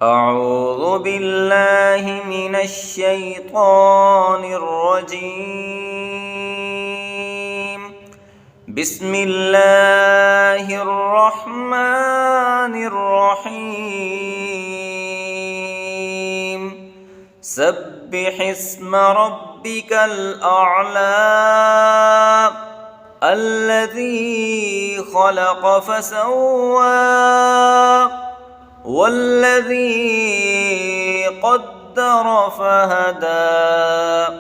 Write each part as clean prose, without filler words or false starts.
أعوذ بالله من الشيطان الرجيم. بسم الله الرحمن الرحيم. سبح اسم ربك الأعلى الذي خلق فسوى والذي قدر فهدى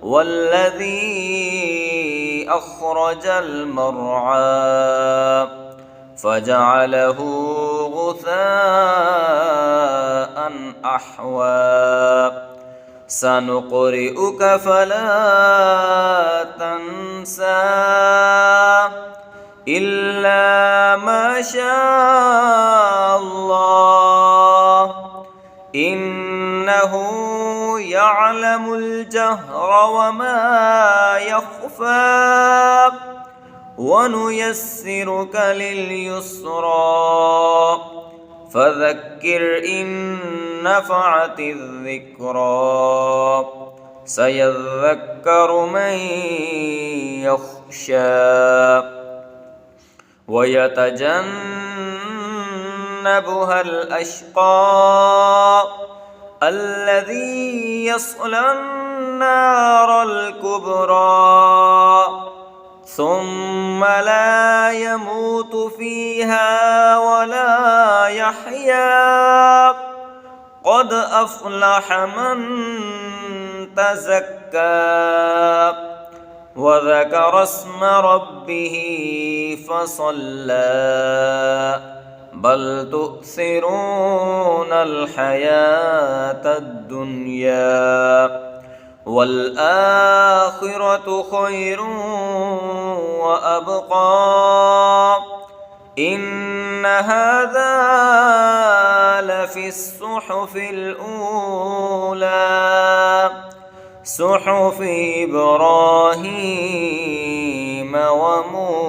والذي أخرج المرعى فجعله غثاء أحوى سنقرئك فلا تنسى إلا ما شاء الله إنه يعلم الجهر وما يخفى ونيسرك لليسرى فذكر إن نفعت الذكرى سيذكر من يخشى ويتجنبها الأشقى الذي يصلى النار الكبرى ثم لا يموت فيها ولا يحيا قد أفلح من تزكى وذكر اسم ربه فصلى بل تؤثرون الحياة الدنيا والآخرة خير وأبقى إن هذا لفي الصحف الأولى صحف إبراهيم وموسى.